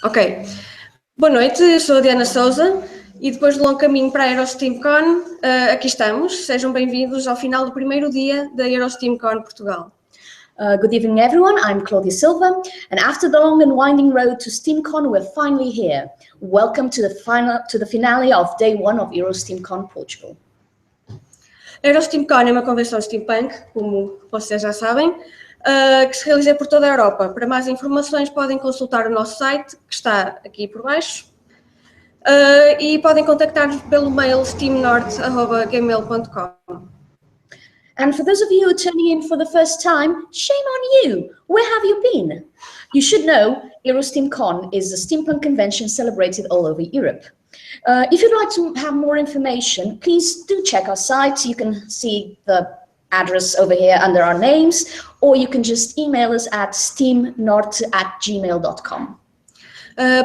Ok. Boa noite, eu sou a Diana Souza e depois de longo caminho para a EuroSteamCon, aqui estamos. Sejam bem-vindos ao final do primeiro dia da EuroSteamCon Portugal. Good evening, everyone. I'm Claudia Silva, and after the long and winding road to SteamCon, we're finally here. Welcome to the finale of day one of EuroSteamCon Portugal. A EuroSteamCon é uma convenção steampunk, como vocês já sabem, que se realiza por toda a Europa. Para mais informações podem consultar o nosso site, que está aqui por baixo, e podem contactar-nos pelo mail steamnorte@gmail.com. And for those of you tuning in for the first time, shame on you! Where have you been? You should know EuroSteamCon is a steampunk convention celebrated all over Europe. If you'd like to have more information, please do check our site. You can see the address over here under our names, or you can just email us at steamnorte@gmail.com.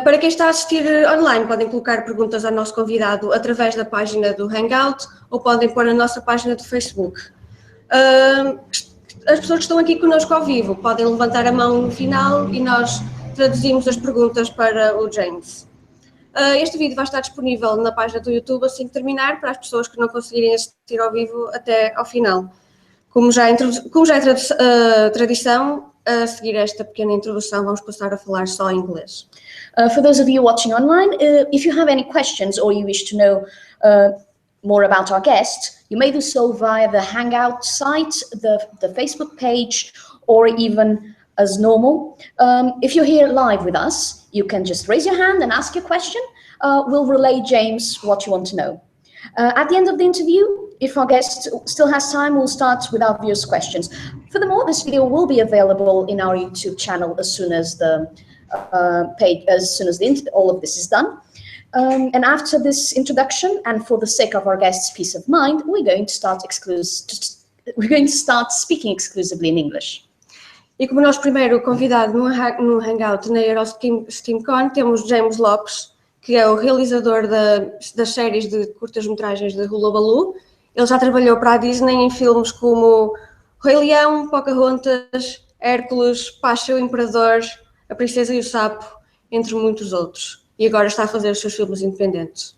Para quem está a assistir online, podem colocar perguntas ao nosso convidado através da página do Hangout ou podem pôr na nossa página do Facebook. As pessoas que estão aqui connosco ao vivo podem levantar a mão no final e nós traduzimos as perguntas para o James. Este vídeo vai estar disponível na página do YouTube assim que terminar, para as pessoas que não conseguirem assistir ao vivo até ao final. Como já é tradição, a seguir esta pequena introdução, vamos passar a falar só em inglês. For those of you watching online, if you have any questions or you wish to know more about our guest, you may do so via the Hangout site, the Facebook page, or even as normal. If you're here live with us, you can just raise your hand and ask your question. We'll relay James what you want to know. At the end of the interview, if our guest still has time, we'll start with our viewers' questions. Furthermore, this video will be available in our YouTube channel as soon as all of this is done. And after this introduction, and for the sake of our guests' peace of mind, we're going to start speaking exclusively in English. E como nosso primeiro convidado no Hangout na EuroSteamCon, temos James Lopez, que é o realizador das séries de curtas-metragens de Hullabaloo. Ele já trabalhou para a Disney em filmes como Rei Leão, Pocahontas, Hércules, Pacha o Imperador, A Princesa e o Sapo, entre muitos outros. E agora está a fazer os seus filmes independentes.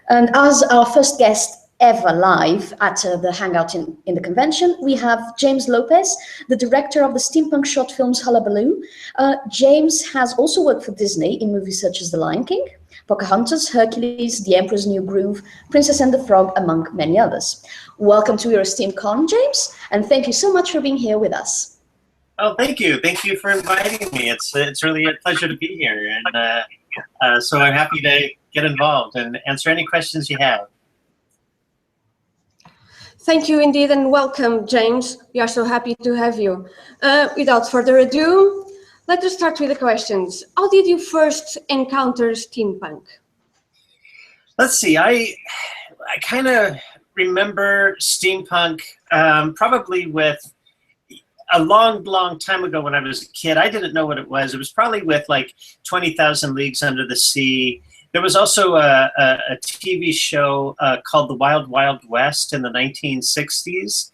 And as our first guest ever live at the Hangout in the convention, we have James Lopez, the director of the steampunk short films Hullabaloo. James has also worked for Disney in movies such as The Lion King, Pocahontas, Hercules, The Emperor's New Groove, Princess and the Frog, among many others. Welcome to EuroSteamCon, James, and thank you so much for being here with us. Oh, thank you. Thank you for inviting me. It's really a pleasure to be here, and so I'm happy to get involved and answer any questions you have. Thank you indeed, and welcome, James. We are so happy to have you. Without further ado, let us start with the questions. How did you first encounter steampunk? Let's see. I kind of remember steampunk probably with a long time ago when I was a kid. I didn't know what it was. It was probably with like 20,000 Leagues Under the Sea. There was also a TV show called The Wild Wild West in the 1960s.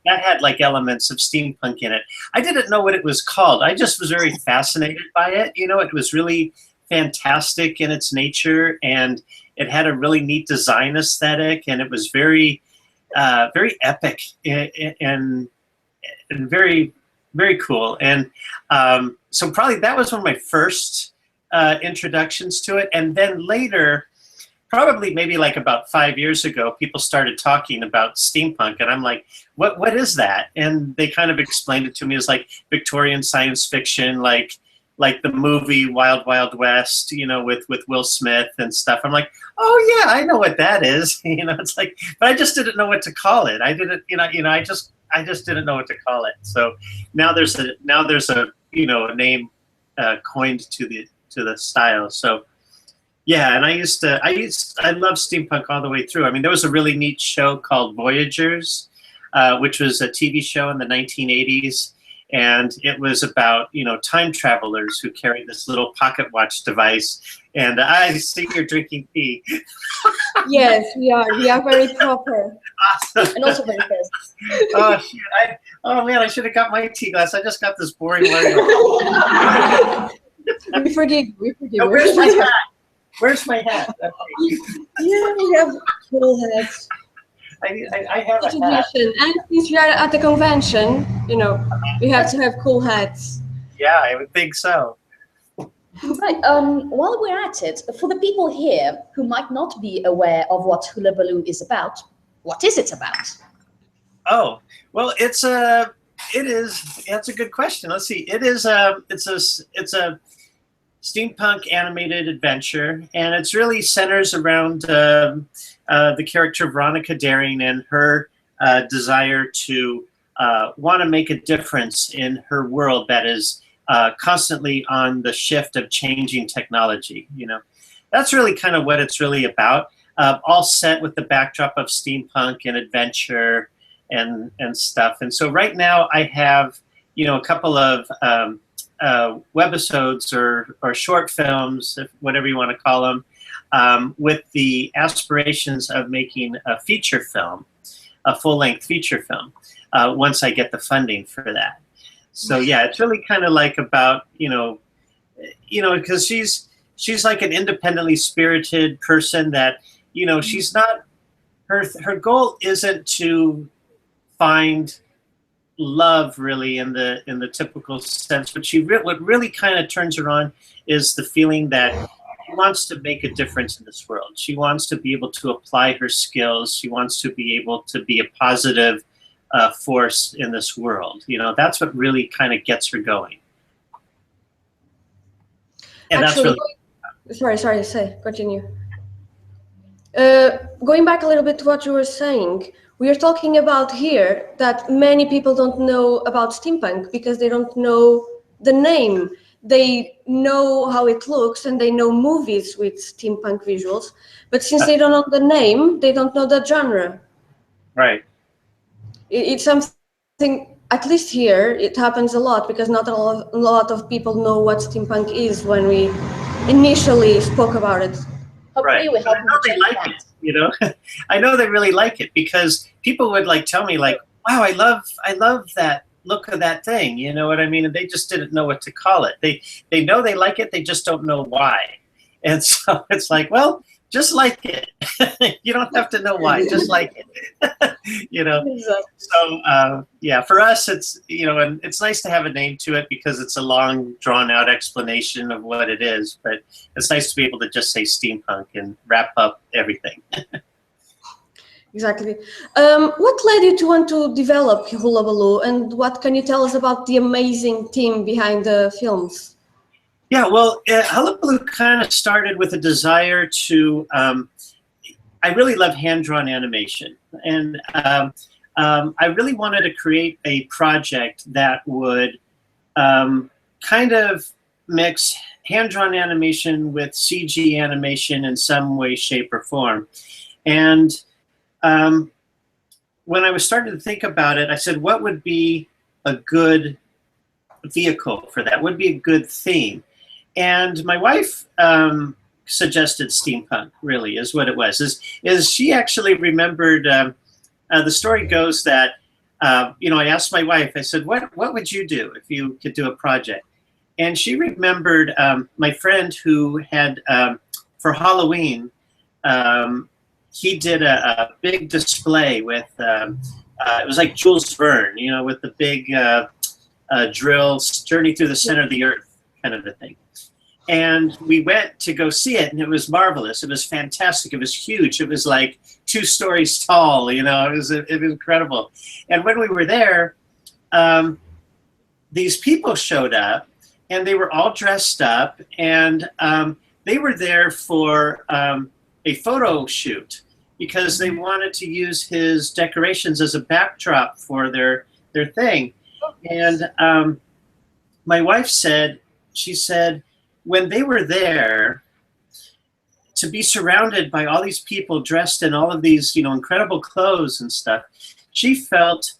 That had like elements of steampunk in it. I didn't know what it was called. I just was very fascinated by it. You know, it was really fantastic in its nature, and it had a really neat design aesthetic, and it was very epic and very, very cool. And so probably that was one of my first introductions to it. And then later, probably maybe like about 5 years ago, people started talking about steampunk, and I'm like, what is that? And they kind of explained it to me as like Victorian science fiction, like the movie Wild Wild West, you know, with Will Smith and stuff. I'm like, oh yeah, I know what that is. You know, it's like, but I just didn't know what to call it. I didn't, I just didn't know what to call it. So now there's a you know, a name coined to the style. So yeah, and I love steampunk all the way through. I mean, there was a really neat show called Voyagers, which was a TV show in the 1980s. And it was about, you know, time travelers who carry this little pocket watch device. And I see you're drinking tea. Yes, we are. We are very proper. Awesome. And also very fast. Oh, shit. Oh, man, I should have got my tea glass. I just got this boring one. We forgive you. We forgive Oh, you. where's my hat? Where's my hat? Okay. Yeah, we have cool hats. I have a hat. Tradition. And since we are at the convention, you know, we have to have cool hats. Yeah, I would think so. Right. While we're at it, for the people here who might not be aware of what Hullabaloo is about, what is it about? Oh, well, that's a good question. Let's see. It's a steampunk animated adventure, and it's really centers around the character Veronica Daring and her desire to want to make a difference in her world that is constantly on the shift of changing technology. You know, that's really kind of what it's really about. All set with the backdrop of steampunk and adventure and stuff. And so right now I have, you know, a couple of webisodes or short films, whatever you want to call them, with the aspirations of making a feature film, a full-length feature film, once I get the funding for that. So yeah, it's really kind of like about, you know, because she's like an independently spirited person that, you know, she's not, her goal isn't to find love really in the typical sense, but what really kind of turns her on is the feeling that she wants to make a difference in this world. She wants to be able to apply her skills. She wants to be able to be a positive force in this world. You know, that's what really kind of gets her going. And actually, that's really sorry to say, continue. Going back a little bit to what you were saying, we are talking about here that many people don't know about steampunk because they don't know the name. They know how it looks and they know movies with steampunk visuals, but since they don't know the name, they don't know the genre. right. It's something, at least here, it happens a lot because not a lot of people know what steampunk is when we initially spoke about it. Hopefully we help I know they like it, you know. I know they really like it because people would like tell me like, wow, I love that look of that thing, you know what I mean? And they just didn't know what to call it. They know they like it, they just don't know why. And so it's like, well, just like it. You don't have to know why, just like it. You know. Exactly. So yeah, for us it's, you know, and it's nice to have a name to it because it's a long drawn out explanation of what it is, but it's nice to be able to just say steampunk and wrap up everything. Exactly. What led you to want to develop Hullabaloo, and what can you tell us about the amazing team behind the films? Yeah, well, Hullabaloo kind of started with a desire to, I really love hand-drawn animation. And I really wanted to create a project that would kind of mix hand-drawn animation with CG animation in some way, shape, or form. And when I was starting to think about it, I said, what would be a good vehicle for that? What would be a good theme? And my wife suggested steampunk, really, is what it was. Is she actually remembered, the story goes that, you know, I asked my wife, I said, what would you do if you could do a project? And she remembered my friend who had, for Halloween, he did a big display with, it was like Jules Verne, you know, with the big drill, journey through the center of the earth kind of a thing. And we went to go see it, and it was marvelous. It was fantastic. It was huge. It was like 2 stories tall, you know, it was incredible. And when we were there, these people showed up, and they were all dressed up, and they were there for a photo shoot because they wanted to use his decorations as a backdrop for their thing. And my wife said, she said, when they were there, to be surrounded by all these people dressed in all of these, you know, incredible clothes and stuff, she felt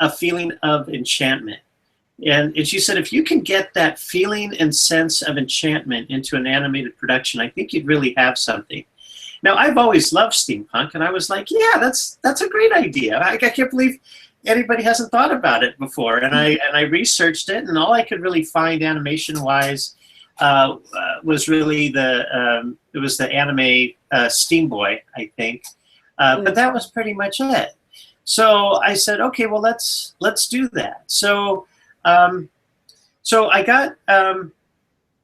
a feeling of enchantment. And she said, if you can get that feeling and sense of enchantment into an animated production, I think you'd really have something. Now, I've always loved steampunk, and I was like, yeah, that's a great idea. I can't believe anybody hasn't thought about it before. And I researched it, and all I could really find animation-wise was really it was the anime Steam Boy, I think. But that was pretty much it. So I said, okay, well, let's do that. So so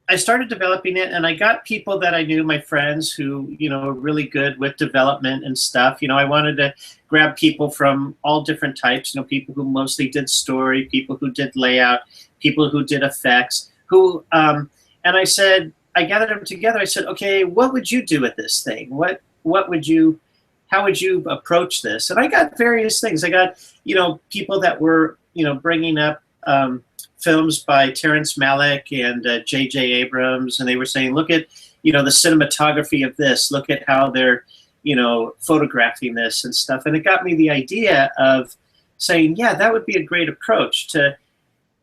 I started developing it, and I got people that I knew, my friends, who, you know, are really good with development and stuff. You know, I wanted to grab people from all different types, you know, people who mostly did story, people who did layout, people who did effects, who, and I said, I gathered them together. I said, okay, what would you do with this thing? What would you, how would you approach this? And I got various things. I got, you know, people that were, you know, bringing up, films by Terrence Malick and J.J. Abrams, and they were saying, look at, you know, the cinematography of this, look at how they're, you know, photographing this and stuff. And it got me the idea of saying, yeah, that would be a great approach to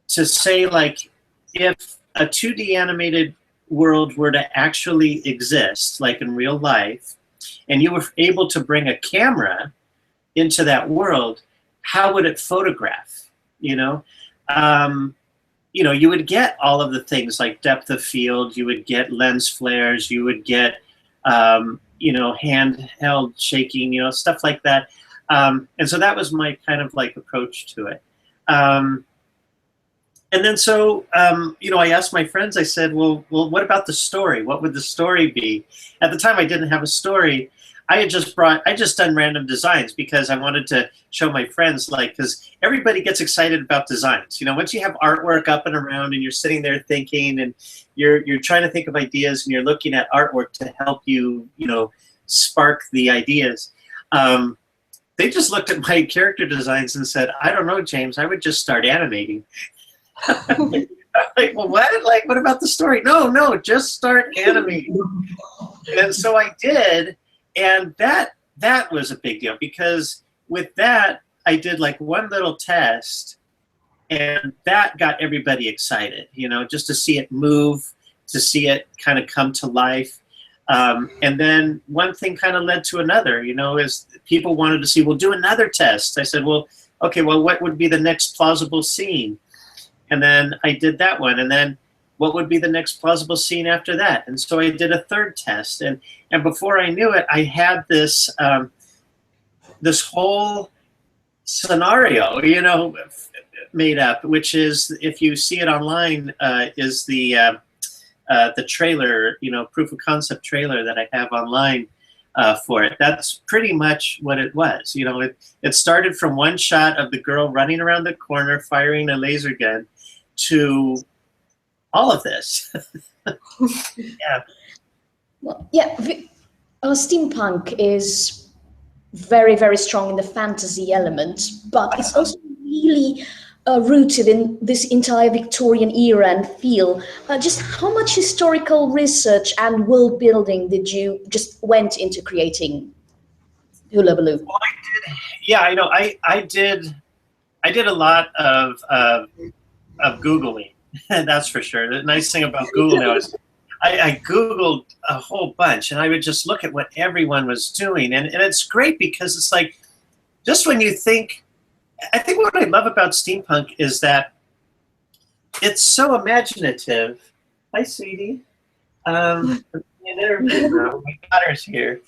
say, like, if a 2D animated world were to actually exist, like in real life, and you were able to bring a camera into that world, how would it photograph, you know? You know, you would get all of the things like depth of field, you would get lens flares, you would get, you know, handheld shaking, you know, stuff like that. And so that was my kind of like approach to it. And then so, you know, I asked my friends, I said, well, what about the story? What would the story be? At the time, I didn't have a story. I just done random designs because I wanted to show my friends, like, because everybody gets excited about designs. You know, once you have artwork up and around and you're sitting there thinking and you're trying to think of ideas and you're looking at artwork to help you, you know, spark the ideas. They just looked at my character designs and said, I don't know, James, I would just start animating. Like, well, what? Like, what about the story? No, just start animating. And so I did. And that was a big deal, because with that, I did like one little test, and that got everybody excited, you know, just to see it move, to see it kind of come to life. And then one thing kind of led to another, you know, as people wanted to see, well, do another test. I said, well, okay, well, what would be the next plausible scene? And then I did that one. And then what would be the next plausible scene after that? And so I did a third test. And before I knew it, I had this, this whole scenario, you know, made up, which is, if you see it online, is the trailer, you know, proof of concept trailer that I have online for it. That's pretty much what it was. You know, it started from one shot of the girl running around the corner firing a laser gun to all of this. Yeah. Well, yeah, steampunk is very, very strong in the fantasy element, but it's also really rooted in this entire Victorian era and feel. Just how much historical research and world building did you just went into creating Hullabaloo? Well, I did. Yeah, I know. I did a lot of Googling. That's for sure. The nice thing about Google now is I Googled a whole bunch, and I would just look at what everyone was doing. And it's great, because it's like, just when you think, I think what I love about steampunk is that it's so imaginative. Hi, sweetie. My daughter's here.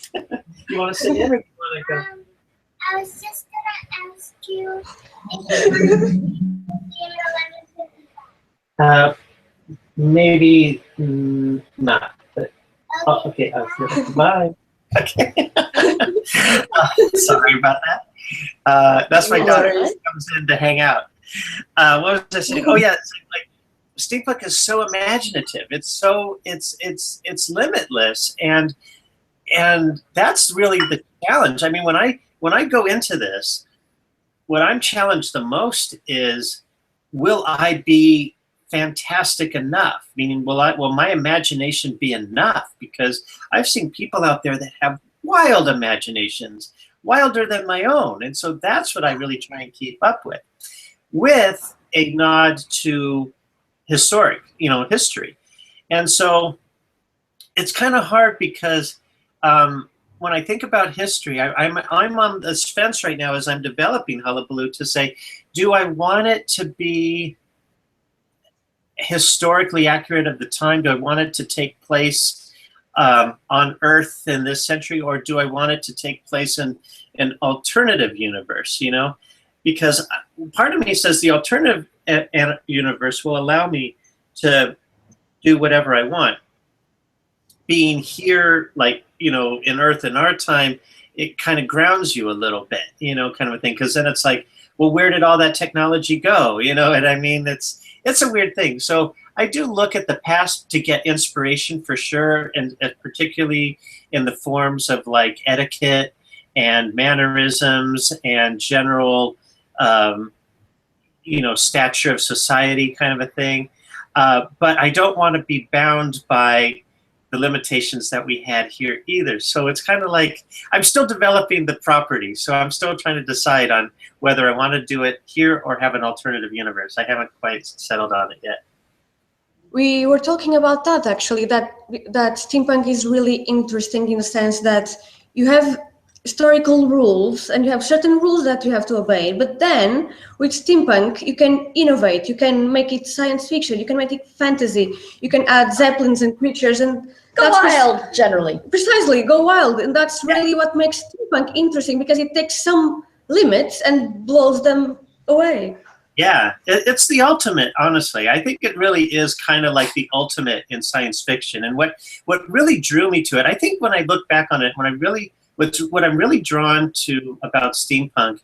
You want to sit in, or you want to go? I was just going to ask you if maybe not. But, oh, okay. Bye. Okay. Sorry about that. That's my daughter who comes in to hang out. What was I saying? Oh yeah, like steampunk is so imaginative. It's so it's limitless, and that's really the challenge. I mean, when I go into this, what I'm challenged the most is, will I be fantastic enough? Meaning, will my imagination be enough? Because I've seen people out there that have wild imaginations, wilder than my own. And so that's what I really try and keep up with a nod to history. And so it's kind of hard, because when I think about history, I'm on this fence right now as I'm developing Hullabaloo to say, do I want it to be historically accurate of the time? Do I want it to take place on Earth in this century, or do I want it to take place in an alternative universe? You know, because part of me says the alternative universe will allow me to do whatever I want. Being here, like, you know, in Earth in our time, it kind of grounds you a little bit, you know, kind of a thing. Because then it's like, well, where did all that technology go? You know, and I mean, it's a weird thing. So I do look at the past to get inspiration for sure, and particularly in the forms of like etiquette and mannerisms and general, you know, stature of society kind of a thing. But I don't want to be bound by the limitations that we had here either. So it's kind of like, I'm still developing the property. So I'm still trying to decide on whether I want to do it here or have an alternative universe. I haven't quite settled on it yet. We were talking about that actually, that steampunk is really interesting in the sense that you have historical rules and you have certain rules that you have to obey, but then with steampunk you can innovate, you can make it science fiction, you can make it fantasy, you can add zeppelins and creatures, and Go wild, generally. Precisely, go wild. And that's really what makes steampunk interesting, because it takes some limits and blows them away. Yeah, it's the ultimate, honestly. I think it really is kind of like the ultimate in science fiction. And what really drew me to it, I think when I look back on it, what I'm really drawn to about steampunk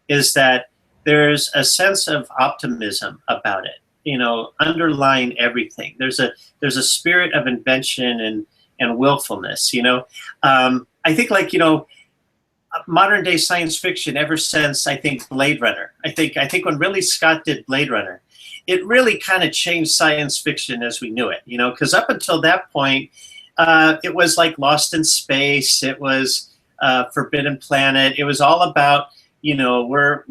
is that there's a sense of optimism about it, you know, underlying everything. There's a spirit of invention and willfulness, you know. I think, like, you know, modern day science fiction, ever since I think Blade Runner. I think when Ridley Scott did Blade Runner, it really kind of changed science fiction as we knew it, you know, because up until that point, it was like Lost in Space, it was Forbidden Planet. It was all about, you know, we're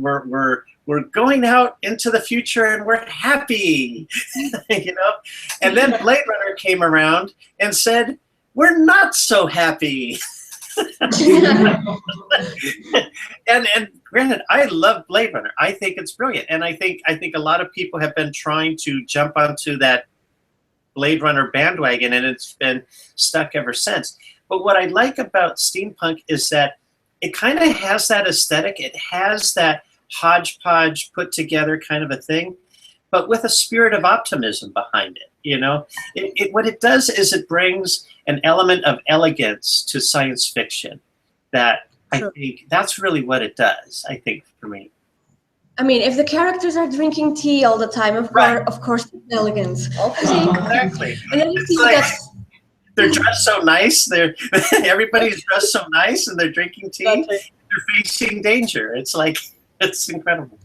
going out into the future and we're happy, you know. And then Blade Runner came around and said, we're not so happy. and granted, I love Blade Runner. I think it's brilliant, and I think a lot of people have been trying to jump onto that Blade Runner bandwagon, and it's been stuck ever since. But what I like about steampunk is that it kind of has that aesthetic. It has that hodgepodge put together kind of a thing, but with a spirit of optimism behind it. You know, what it does is it brings an element of elegance to science fiction that I think that's really what it does, I think, for me. I mean, if the characters are drinking tea all the time, of course, it's elegance. Exactly. And then you see that they're dressed so nice. Everybody's dressed so nice, and they're drinking tea. They're facing danger. It's like, it's incredible.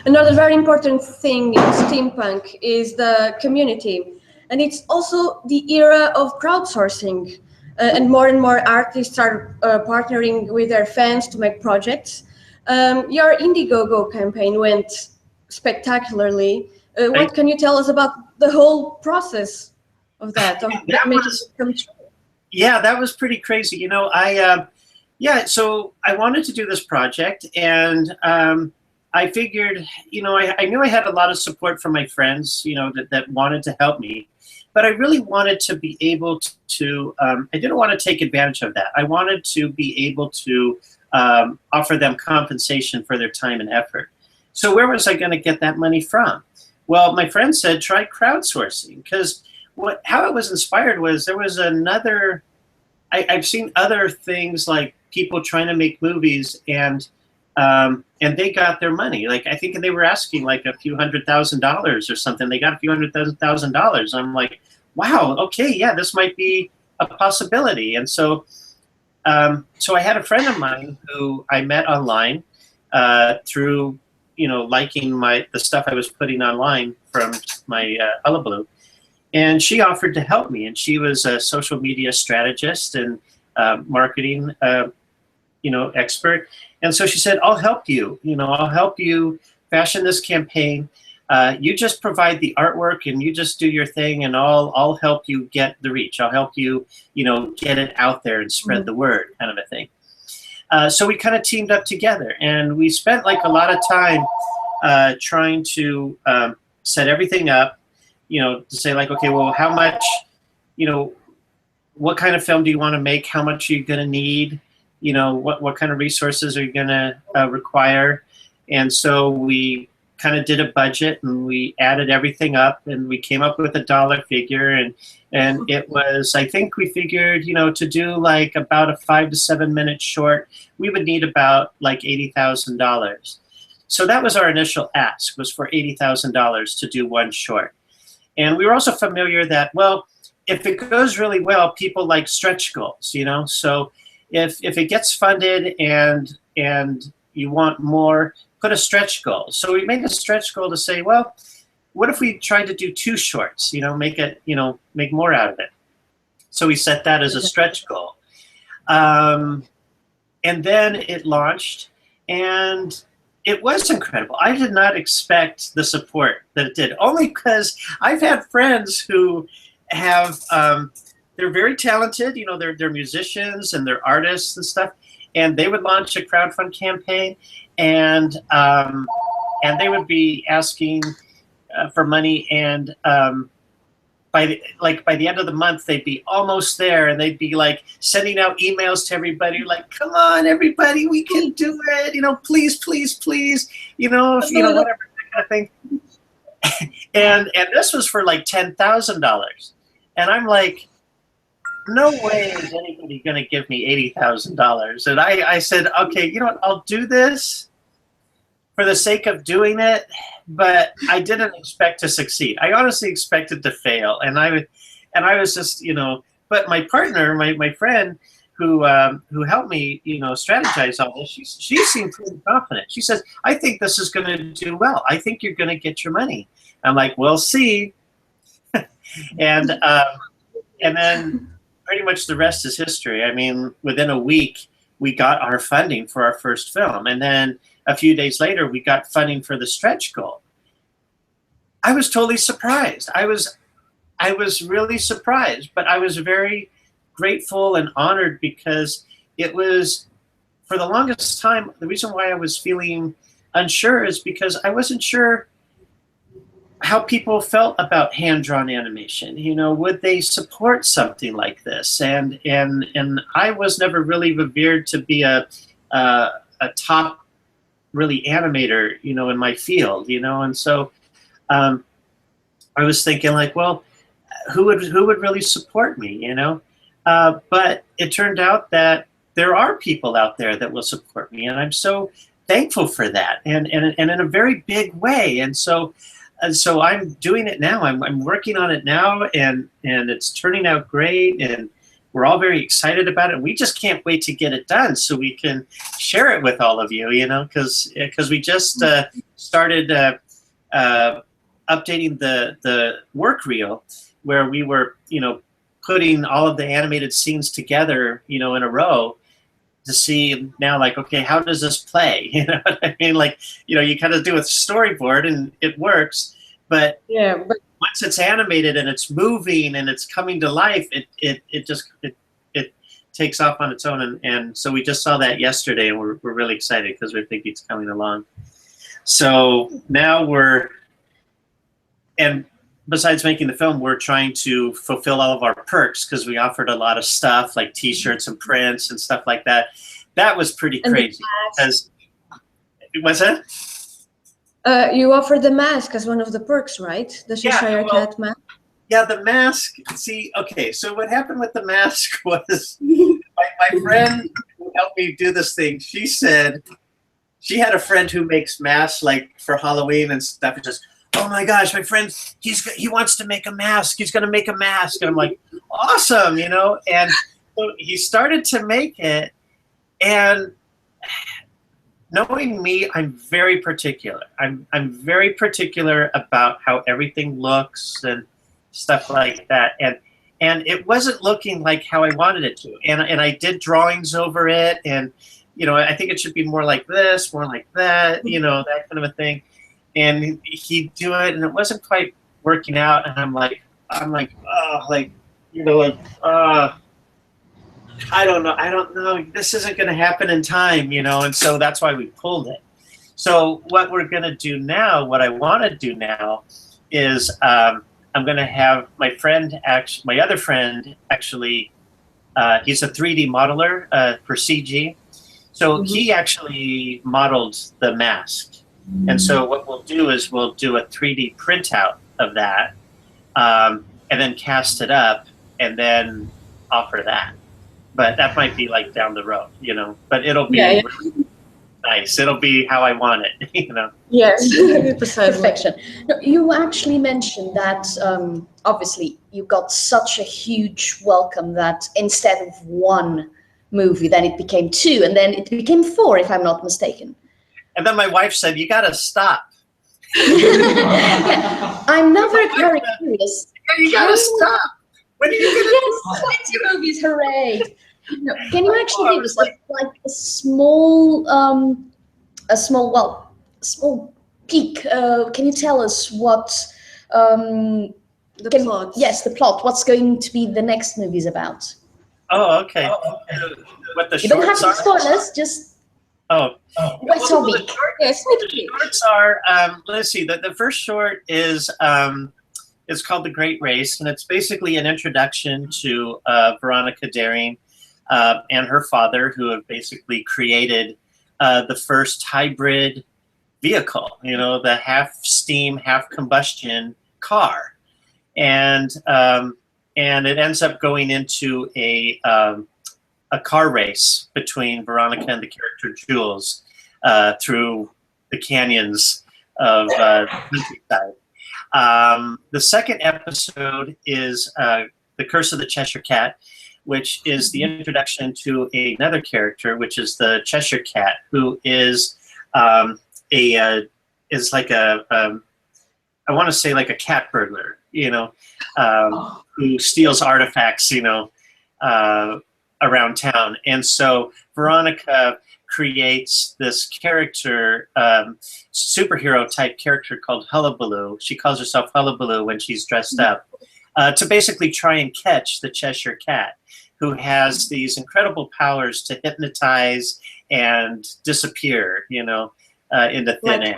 Another very important thing in steampunk is the community, and it's also the era of crowdsourcing, and more artists are partnering with their fans to make projects. Your Indiegogo campaign went spectacularly. What can you tell us about the whole process of that? Yeah, that was pretty crazy. You know, so I wanted to do this project, and I figured, you know, I knew I had a lot of support from my friends, you know, that wanted to help me, but I really wanted to be able to, I didn't want to take advantage of that. I wanted to be able to offer them compensation for their time and effort. So where was I going to get that money from? Well, my friend said, try crowdsourcing, because how it was inspired was there was another, I've seen other things like people trying to make movies and they got their money. Like, I think they were asking like a few $100,000 or something. They got a few $100,000. I'm like, wow, okay, yeah, this might be a possibility. And so, so I had a friend of mine who I met online through, you know, liking the stuff I was putting online from my Hullabaloo. And she offered to help me. And she was a social media strategist and marketing, you know, expert. And so she said, I'll help you. You know, I'll help you fashion this campaign. You just provide the artwork and you just do your thing, and I'll help you get the reach. I'll help you, you know, get it out there and spread the word, kind of a thing. So we kind of teamed up together, and we spent like a lot of time trying to set everything up, to say like, okay, well, how much, what kind of film do you want to make? How much are you going to need? What kind of resources are you going to require? And so we kind of did a budget, and we added everything up, and we came up with a dollar figure, and it was, I think we figured, to do like about a 5 to 7 minute short, we would need about like $80,000. So that was our initial ask, was for $80,000 to do one short. And we were also familiar that, well, if it goes really well, people like stretch goals, So if it gets funded and you want more, put a stretch goal. So we made a stretch goal to say, well, what if we tried to do 2 shorts, make more out of it. So we set that as a stretch goal. And then it launched, and it was incredible. I did not expect the support that it did, only because I've had friends who have, they're very talented, they're musicians and they're artists and stuff, and they would launch a crowdfund campaign, and they would be asking for money, and by the end of the month, they'd be almost there, and they'd be like sending out emails to everybody, like, "Come on, everybody, we can do it! Please, please, please, whatever, that kind of thing." and this was for like $10,000, and I'm like, no way is anybody going to give me $80,000. And I said, okay, I'll do this for the sake of doing it, but I didn't expect to succeed. I honestly expected to fail, and I was just, but my partner, my friend, who helped me, strategize all this, she seemed pretty confident. She says, "I think this is going to do well. I think you're going to get your money." I'm like, "We'll see." and then pretty much the rest is history. I mean, within a week, we got our funding for our first film, and then a few days later, we got funding for the stretch goal. I was totally surprised. I was really surprised, but I was very grateful and honored, because it was, for the longest time, the reason why I was feeling unsure is because I wasn't sure how people felt about hand-drawn animation. Would they support something like this? And I was never really revered to be a top really animator, in my field, and so I was thinking like, well, who would really support me, but it turned out that there are people out there that will support me, and I'm so thankful for that, and in a very big way. And so I'm doing it now. I'm working on it now, and it's turning out great, and we're all very excited about it. And we just can't wait to get it done so we can share it with all of you, because we just started updating the work reel, where we were, putting all of the animated scenes together, in a row, to see now, like, okay, how does this play? You know what I mean? Like, you kind of do a storyboard and it works, but once it's animated and it's moving and it's coming to life, it just takes off on its own. And so we just saw that yesterday, and we're really excited because we think it's coming along. So now and besides making the film, we're trying to fulfill all of our perks, because we offered a lot of stuff like T-shirts and prints and stuff like that. That was pretty crazy. What's that? You offered the mask as one of the perks, right? The Cheshire Cat mask. Yeah, the mask. See, okay, so what happened with the mask was my friend who helped me do this thing, she said she had a friend who makes masks like for Halloween and stuff, and just, "Oh my gosh, my friend, he wants to make a mask. He's going to make a mask." And I'm like, awesome, And so he started to make it, and knowing me, I'm very particular. I'm very particular about how everything looks and stuff like that. And it wasn't looking like how I wanted it to. And I did drawings over it, and I think it should be more like this, more like that, that kind of a thing. And he'd do it, and it wasn't quite working out. And I'm like, I don't know. This isn't going to happen in time, And so that's why we pulled it. So what we're going to do now, what I want to do now, is I'm going to have my other friend actually. He's a 3D modeler for CG, so he actually modeled the mask. And so what we'll do is we'll do a 3D printout of that, and then cast it up, and then offer that. But that might be like down the road, you know. But it'll be really nice. It'll be how I want it, you know. Yes, Perfection. No, you actually mentioned that obviously you got such a huge welcome that instead of one movie, then it became 2, and then it became 4, if I'm not mistaken. And then my wife said, "You got to stop." I'm now very curious. You got to stop. When are you going Yes, 20 movies, hooray! No, can you actually give us like a small peek? Can you tell us what the plot? Yes, the plot. What's going to be the next movies about? Oh, okay. What the You don't have shorts to are? spoil us. Just Yes, the shorts are. Let's see. The first short is it's called The Great Race, and it's basically an introduction to Veronica Daring and her father, who have basically created the first hybrid vehicle. You know, the half steam, half combustion car, and it ends up going into a car race between Veronica and the character Jules through the canyons of the countryside. The second episode is The Curse of the Cheshire Cat, which is the introduction to another character, which is the Cheshire Cat, who is is like I want to say like a cat burglar, you know, who steals artifacts, you know, around town. And so Veronica creates this character, superhero type character called Hullabaloo. She calls herself Hullabaloo when she's dressed up, to basically try and catch the Cheshire Cat, who has these incredible powers to hypnotize and disappear, you know, into thin air.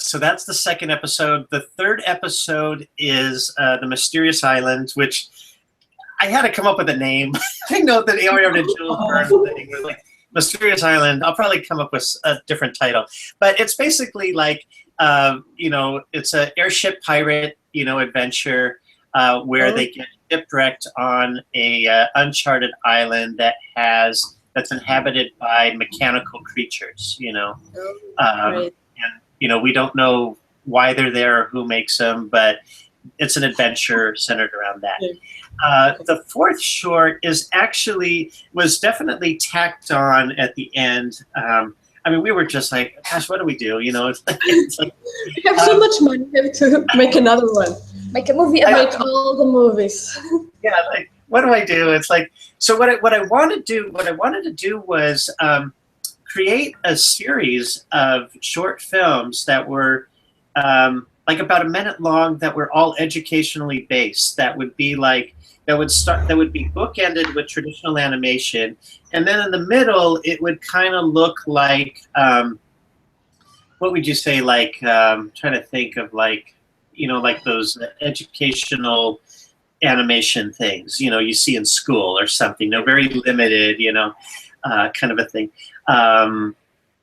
So that's the second episode. The third episode is The Mysterious Island, which I had to come up with a name. I know that they already did Jules Verne thing. We're like, Mysterious Island. I'll probably come up with a different title. But it's basically like, you know, it's an airship pirate, you know, adventure where they get shipwrecked on a uncharted island that's inhabited by mechanical creatures, you know. And, you know, we don't know why they're there or who makes them, but it's an adventure centered around that. The fourth short was definitely tacked on at the end. I mean, we were just like, gosh, what do we do? You know, it's like We have so much money, we have to make another one. make a movie Make about all the movies. Yeah, like, what do I do? It's like, so what I wanted to do was create a series of short films that were like about a minute long, that were all educationally based. That would be bookended with traditional animation, and then in the middle it would kind of look like what would you say, like trying to think of, like, you know, like those educational animation things, you know, you see in school or something. They're very limited, you know, kind of a thing,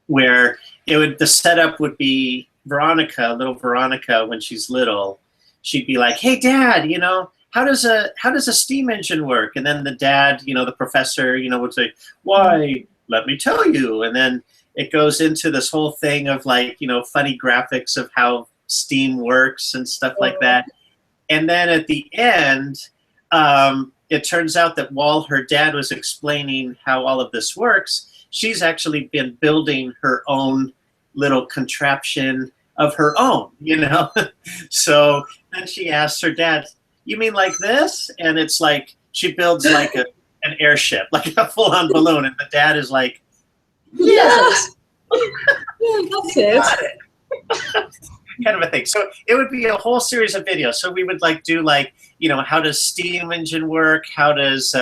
where the setup would be little Veronica, when she's little, she'd be like, "Hey Dad, you know, how does a steam engine work?" And then the dad, you know, the professor, you know, would say, "Why, let me tell you." And then it goes into this whole thing of, like, you know, funny graphics of how steam works and stuff like that. And then at the end, it turns out that while her dad was explaining how all of this works, she's actually been building her own little contraption of her own, you know. So then she asks her dad, "You mean like this?" And it's like she builds like an airship, like a full-on balloon, and the dad is like, "Yes, Yeah, that's it. got it." Kind of a thing. So it would be a whole series of videos. So we would like do, like, you know, how does steam engine work? How is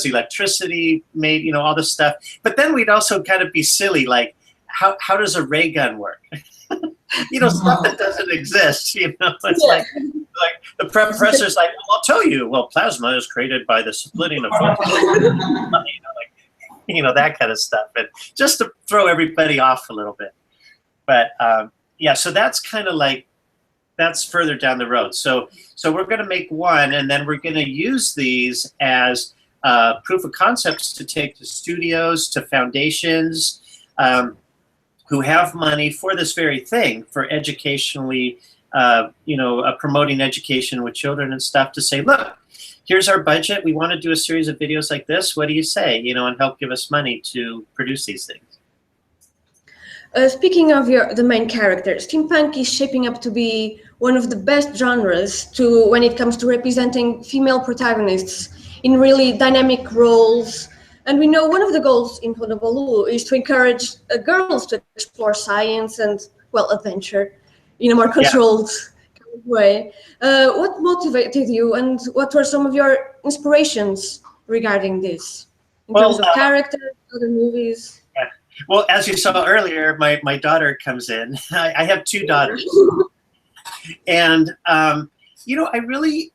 electricity made? You know, all this stuff. But then we'd also kind of be silly, like, how does a ray gun work? stuff that doesn't exist. It's like the professor's like, well, I'll tell you. Well, plasma is created by the splitting of photons. That kind of stuff, and just to throw everybody off a little bit. But yeah, so that's kind of like, that's further down the road. So we're going to make one, and then we're going to use these as proof of concepts to take to studios, to foundations who have money for this very thing, for educationally, promoting education with children and stuff, to say, look, here's our budget. We want to do a series of videos like this. What do you say? And help give us money to produce these things. Speaking of the main character, steampunk is shaping up to be one of the best genres when it comes to representing female protagonists in really dynamic roles. And we know one of the goals in Hullabaloo is to encourage girls to explore science and, well, adventure in a more controlled kind of way. What motivated you, and what were some of your inspirations regarding this? In terms of characters, other movies? Yeah. Well, as you saw earlier, my daughter comes in. I have two daughters. And, I really,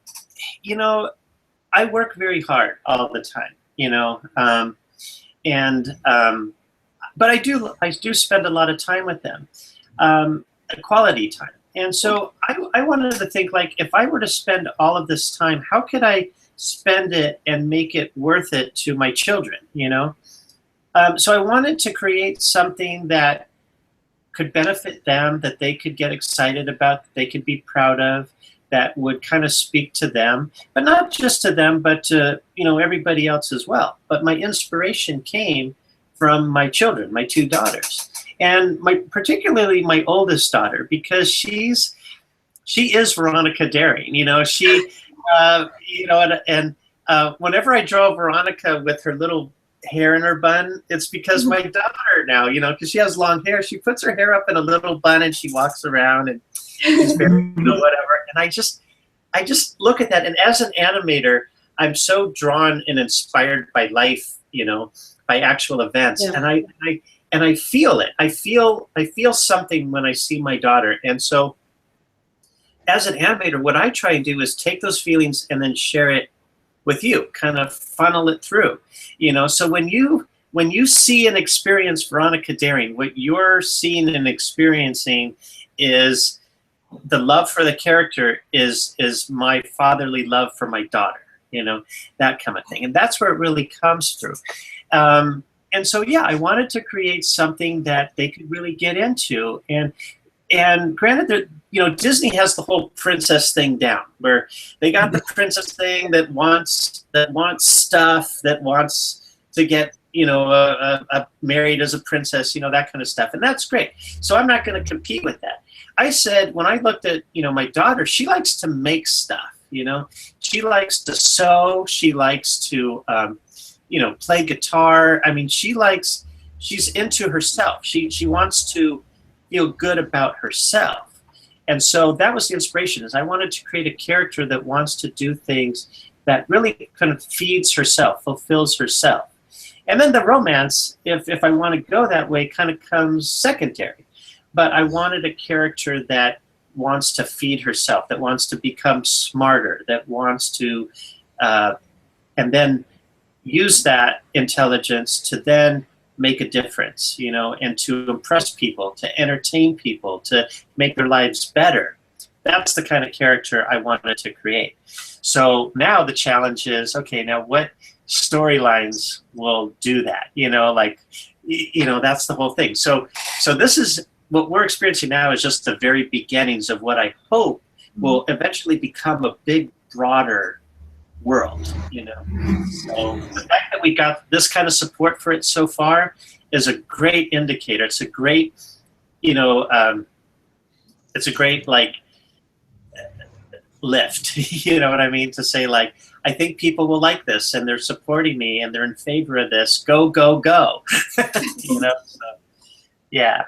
I work very hard all the time, but I do spend a lot of time with them, quality time. And so I wanted to think, like, if I were to spend all of this time, how could I spend it and make it worth it to my children, So I wanted to create something that could benefit them, that they could get excited about, that they could be proud of, that would kind of speak to them, but not just to them, but to, everybody else as well. But my inspiration came from my children, my two daughters, and particularly my oldest daughter, because she is Veronica Daring, whenever I draw Veronica with her little hair in her bun, it's because my daughter now, because she has long hair, she puts her hair up in a little bun and she walks around and she's very, whatever. And I just look at that, and as an animator, I'm so drawn and inspired by life, by actual events, and I feel it. I feel something when I see my daughter, and so as an animator, what I try and do is take those feelings and then share it with you, kind of funnel it through, So when you see and experience Veronica Daring, what you're seeing and experiencing is the love for the character is my fatherly love for my daughter, that kind of thing. And that's where it really comes through. And so, yeah, I wanted to create something that they could really get into. And granted that, Disney has the whole princess thing down, where they got the princess thing that wants stuff, that wants to get, married as a princess, that kind of stuff. And that's great. So I'm not going to compete with that. I said, when I looked at, my daughter, she likes to make stuff, She likes to sew. She likes to, play guitar. I mean, she's into herself. She wants to feel good about herself. And so that was the inspiration, is I wanted to create a character that wants to do things that really kind of feeds herself, fulfills herself. And then the romance, if I want to go that way, kind of comes secondary. But I wanted a character that wants to feed herself, that wants to become smarter, that wants to, and then use that intelligence to then make a difference, and to impress people, to entertain people, to make their lives better. That's the kind of character I wanted to create. So now the challenge is, okay, now what storylines will do that? That's the whole thing. So this is what we're experiencing now, is just the very beginnings of what I hope will eventually become a big, broader world, So the fact that we got this kind of support for it so far is a great indicator. It's a great, it's a great, like, lift, you know what I mean? To say, like, I think people will like this, and they're supporting me, and they're in favor of this. Go, go, go. So, yeah.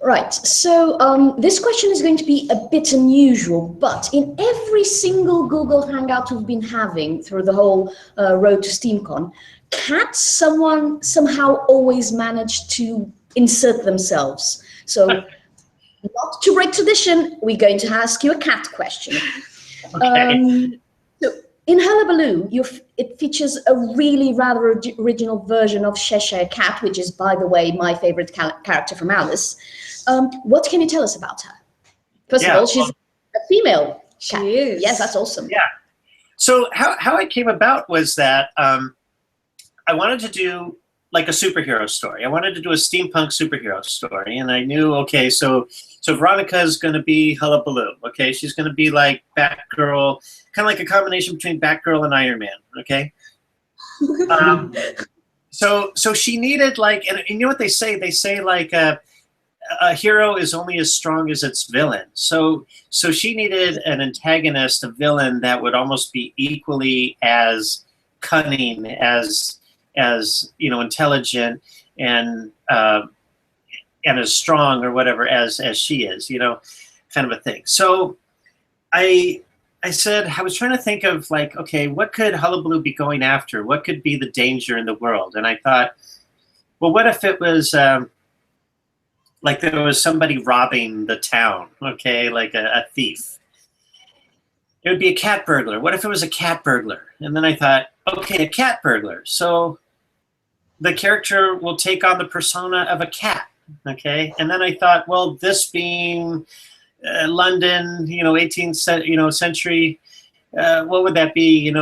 Right, so this question is going to be a bit unusual, but in every single Google Hangout we've been having through the whole road to SteamCon, can't someone somehow always manage to insert themselves? So not to break tradition, we're going to ask you a cat question. Okay. So in Hullabaloo, it features a really rather original version of Cheshire Cat, which is, by the way, my favorite character from Alice. What can you tell us about her? First of all, she's a female cat. She is. Yes, that's awesome. Yeah. So how it came about was that I wanted to do like a superhero story. I wanted to do a steampunk superhero story, and I knew, okay, so Veronica's going to be Hullabaloo. Okay, she's going to be like Batgirl, kind of like a combination between Batgirl and Iron Man. Okay. So she needed like, and you know what they say? They say like a hero is only as strong as its villain. So she needed an antagonist, a villain that would almost be equally as cunning, as intelligent and as strong or whatever as she is, kind of a thing. So I said, I was trying to think of like, okay, what could Hullabaloo be going after? What could be the danger in the world? And I thought, well, what if it was like there was somebody robbing the town, okay, like a thief. It would be a cat burglar. What if it was a cat burglar? And then I thought, okay, a cat burglar. So the character will take on the persona of a cat, okay? And then I thought, well, this being London, 18th century, what would that be?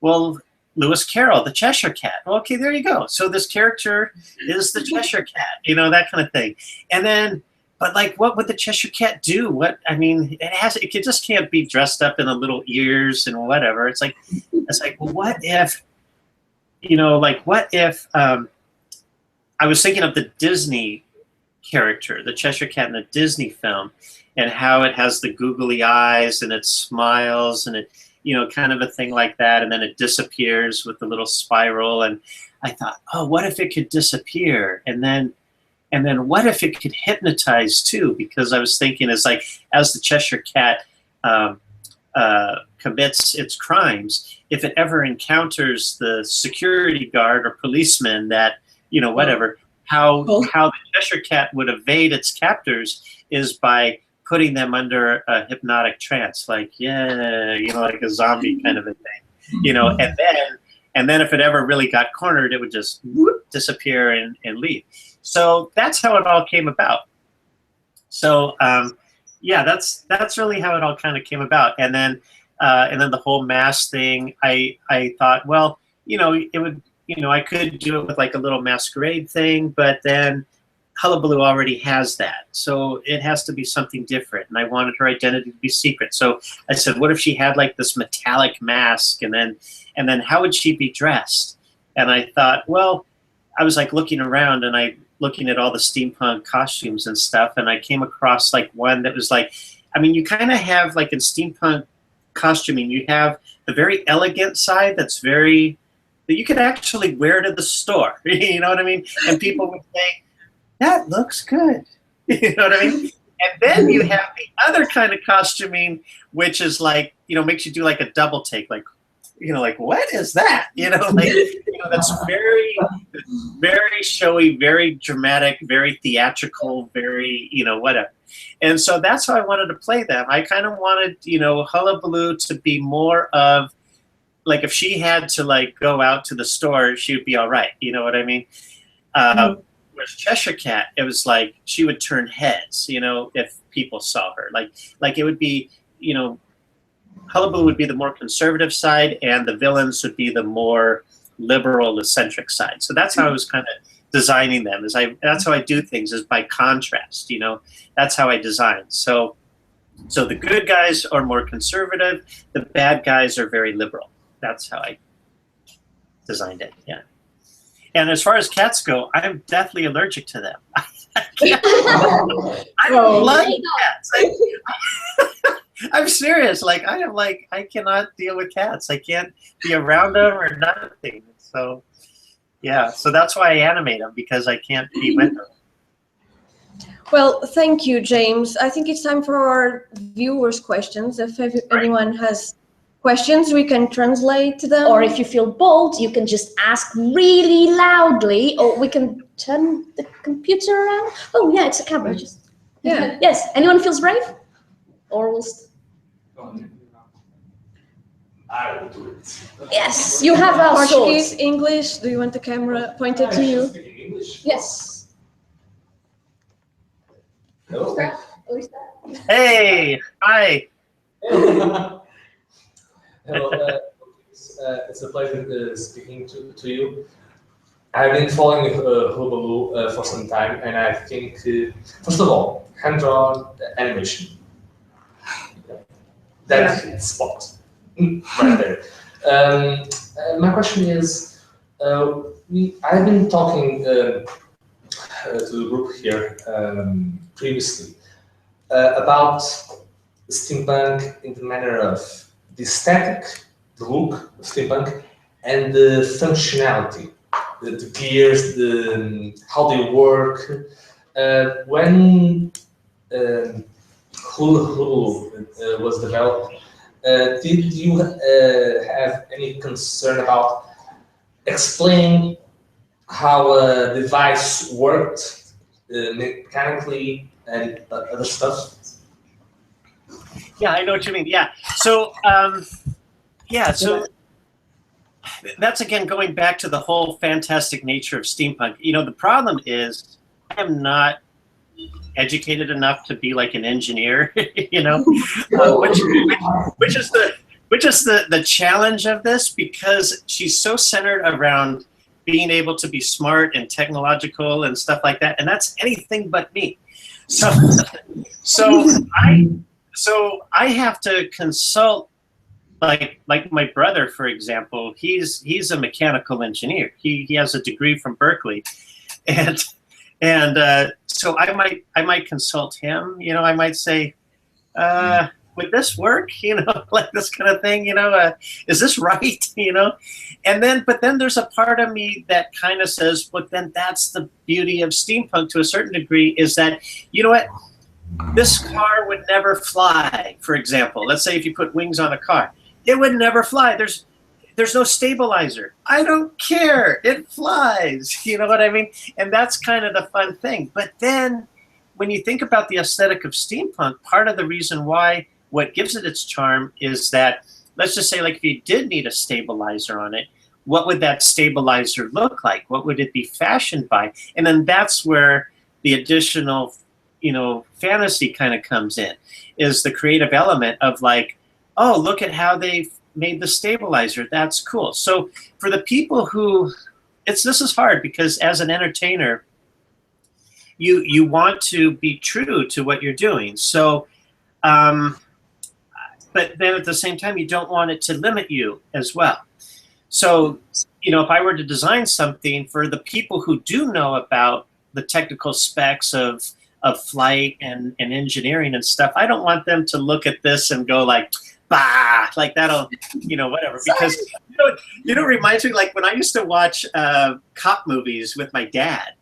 Well, Lewis Carroll, the Cheshire Cat. Okay, there you go. So this character is the Cheshire Cat, that kind of thing. And then, but like, what would the Cheshire Cat do? It just can't be dressed up in the little ears and whatever. It's like, well, what if, I was thinking of the Disney character, the Cheshire Cat in the Disney film, and how it has the googly eyes and it smiles and it, kind of a thing like that, and then it disappears with the little spiral. And I thought, oh, what if it could disappear? And then what if it could hypnotize too? Because I was thinking, as the Cheshire Cat commits its crimes, if it ever encounters the security guard or policeman that, whatever, how the Cheshire Cat would evade its captors is by putting them under a hypnotic trance, like, like a zombie kind of a thing, and then if it ever really got cornered, it would just disappear and leave. So that's how it all came about. So that's really how it all kind of came about. And then the whole mask thing, I thought, well, it would, I could do it with like a little masquerade thing, but then Hullabaloo already has that, so it has to be something different, and I wanted her identity to be secret. So I said, what if she had like this metallic mask, and then how would she be dressed? And I thought, well, I was like looking around and looking at all the steampunk costumes and stuff, and I came across like one that was like, you kind of have like in steampunk costuming, you have the very elegant side that you could actually wear to the store, you know what I mean? And people would say, that looks good. You know what I mean? And then you have the other kind of costuming, which is like, makes you do like a double take, like, like, what is that? That's very, very showy, very dramatic, very theatrical, very, whatever. And so that's how I wanted to play them. I kind of wanted, Hullabaloo to be more of, like, if she had to like go out to the store, she would be all right. You know what I mean? Whereas Cheshire Cat, it was like she would turn heads, if people saw her. Like it would be, Hullabaloo would be the more conservative side, and the villains would be the more liberal, eccentric side. So that's how I was kind of designing them. That's how I do things, is by contrast. That's how I design. So the good guys are more conservative. The bad guys are very liberal. That's how I designed it. Yeah. And as far as cats go, I'm deathly allergic to them. I don't like cats. I'm serious. I cannot deal with cats. I can't be around them or nothing. So, yeah. So that's why I animate them, because I can't be with them. Well, thank you, James. I think it's time for our viewers' questions. If anyone has questions, we can translate them. Or if you feel bold, you can just ask really loudly, or we can turn the computer around. Oh, yeah, it's a camera. Just Yeah. Yes. Anyone feels brave? Or will I will do it. yes, you have our Portuguese, swords. English. Do you want the camera pointed to you? Speaking English. Yes. Hello. Hey, hi. Hello. It's a pleasure speaking to you. I've been following Hullabaloo for some time, and I think, first of all, hand-drawn animation. That's its spot. Right there. My question is, I've been talking to the group here previously about steampunk in the manner of the aesthetic, the look of steampunk, and the functionality, the gears, how they work. When Hullabaloo was developed, did you have any concern about explaining how a device worked mechanically and other stuff? Yeah, I know what you mean. Yeah. So, so that's again going back to the whole fantastic nature of steampunk. You know, the problem is I am not educated enough to be like an engineer. You know, which is the challenge of this, because she's so centered around being able to be smart and technological and stuff like that, and that's anything but me. So I have to consult, like my brother, for example. He's a mechanical engineer. He has a degree from Berkeley, and so I might consult him. You know, I might say, would this work? You know, like this kind of thing. You know, is this right? You know, but then there's a part of me that kind of says, but then that's the beauty of steampunk to a certain degree, is that, you know what, this car would never fly. For example, let's say if you put wings on a car, it would never fly. There's no stabilizer. I don't care. It flies. You know what I mean? And that's kind of the fun thing. But then when you think about the aesthetic of steampunk, part of the reason why, what gives it its charm is that, let's just say, like, if you did need a stabilizer on it, what would that stabilizer look like? What would it be fashioned by? And then that's where the additional, you know, fantasy kind of comes in, is the creative element of like, oh, look at how they've made the stabilizer. That's cool. So for the people who, this is hard, because as an entertainer, you want to be true to what you're doing. So, but then at the same time, you don't want it to limit you as well. So, you know, if I were to design something for the people who do know about the technical specs of flight and engineering and stuff, I don't want them to look at this and go like, bah, like that'll, you know, whatever. Because, you know, it reminds me, like when I used to watch cop movies with my dad,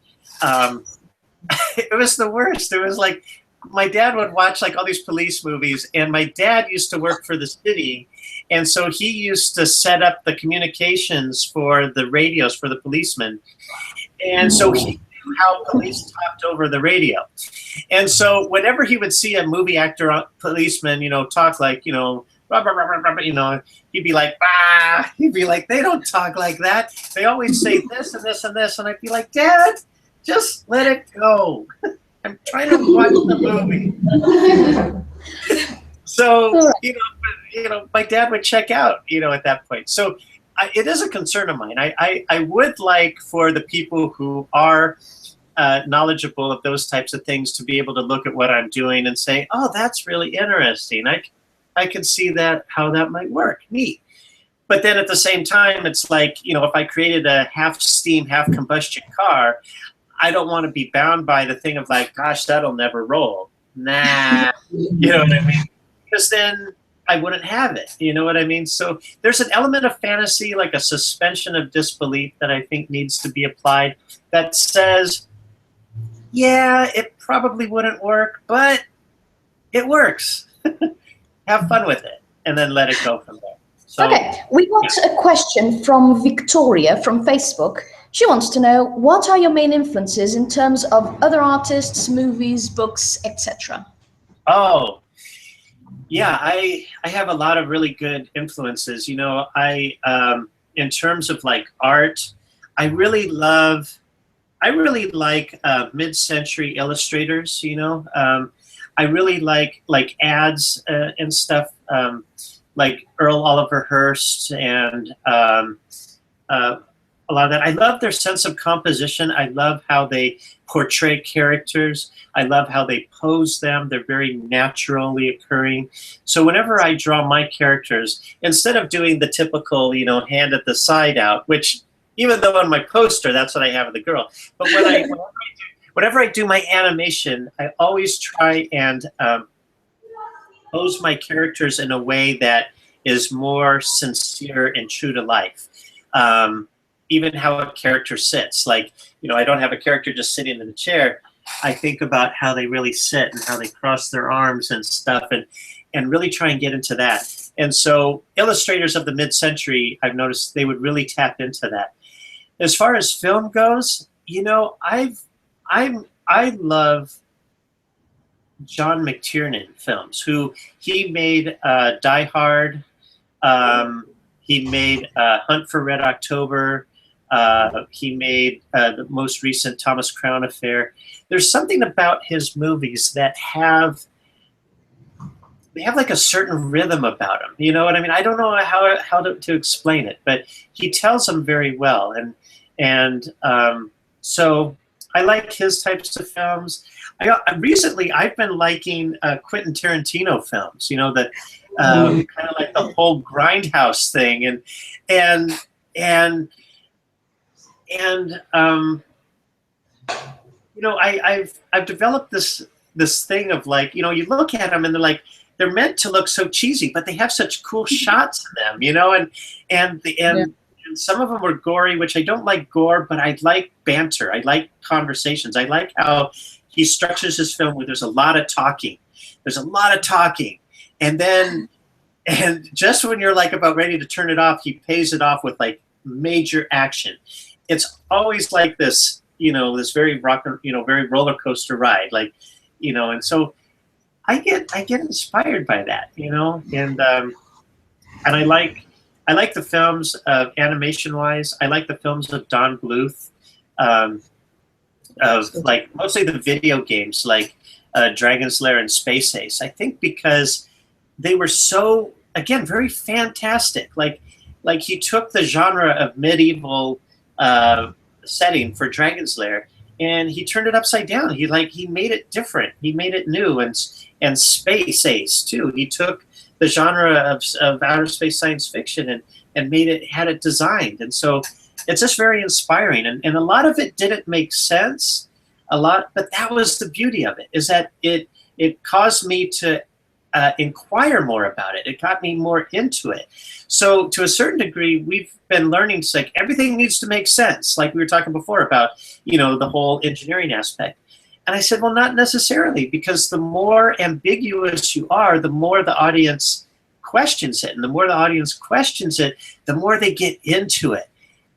it was the worst. It was like, my dad would watch like all these police movies, and my dad used to work for the city. And so he used to set up the communications for the radios for the policemen. And so he knew how police talked over the radio. And so whenever he would see a movie actor, policeman, you know, talk like, you know, rah, rah, rah, rah, rah, you know, he'd be like, bah, he'd be like, they don't talk like that. They always say this and this and this. And I'd be like, Dad, just let it go. I'm trying to watch the movie. So, you know, my dad would check out, you know, at that point. So it is a concern of mine. I would like for the people who are knowledgeable of those types of things to be able to look at what I'm doing and say, oh, that's really interesting. I can see that, how that might work. Neat. But then at the same time, it's like, you know, if I created a half steam, half combustion car, I don't want to be bound by the thing of like, gosh, that'll never roll. Nah, you know what I mean? Because then I wouldn't have it. You know what I mean? So there's an element of fantasy, like a suspension of disbelief, that I think needs to be applied, that says, yeah, it probably wouldn't work, but it works. Have fun with it, and then let it go from there. So, okay, we got a question from Victoria from Facebook. She wants to know, what are your main influences in terms of other artists, movies, books, etc.? Oh, yeah, I have a lot of really good influences. You know, in terms of like art, I really like mid-century illustrators. You know, I really like ads and stuff, like Earl Oliver Hearst and a lot of that. I love their sense of composition. I love how they portray characters. I love how they pose them. They're very naturally occurring. So whenever I draw my characters, instead of doing the typical, you know, hand at the side out, which even though on my poster, that's what I have of the girl. But whenever I do my animation, I always try and pose my characters in a way that is more sincere and true to life. Even how a character sits. Like, you know, I don't have a character just sitting in a chair. I think about how they really sit and how they cross their arms and stuff, and really try and get into that. And so illustrators of the mid-century, I've noticed they would really tap into that. As far as film goes, you know, I love John McTiernan films. He made Die Hard. He made Hunt for Red October. He made the most recent Thomas Crown Affair. There's something about his movies that have like a certain rhythm about them. You know what I mean? I don't know how to explain it, but he tells them very well. And so I like his types of films. Recently, I've been liking Quentin Tarantino films. You know, that kind of like the whole grindhouse thing, and you know, I've developed this thing of like, you know, you look at them and they're meant to look so cheesy, but they have such cool shots in them, you know, and some of them are gory, which I don't like gore, but I like banter. I like conversations. I like how he structures his film where there's a lot of talking. There's a lot of talking, and just when you're like about ready to turn it off, he pays it off with like major action. It's always like this, you know, this very very roller coaster ride, like, you know, and so I get inspired by that, you know, and I like the films animation wise. I like the films of Don Bluth, of like mostly the video games like Dragon's Lair and Space Ace. I think because they were so, again, very fantastic. Like he took the genre of medieval setting for Dragon's Lair and he turned it upside down. He made it different. He made it new. And Space Ace too. He took the genre of outer space science fiction and had it designed. And so it's just very inspiring. And a lot of it didn't make sense, but that was the beauty of it, is that it caused me to inquire more about it. It got me more into it. So to a certain degree, we've been learning to, like, everything needs to make sense. Like we were talking before about, you know, the whole engineering aspect. And I said, well, not necessarily, because the more ambiguous you are, the more the audience questions it. And the more the audience questions it, the more they get into it.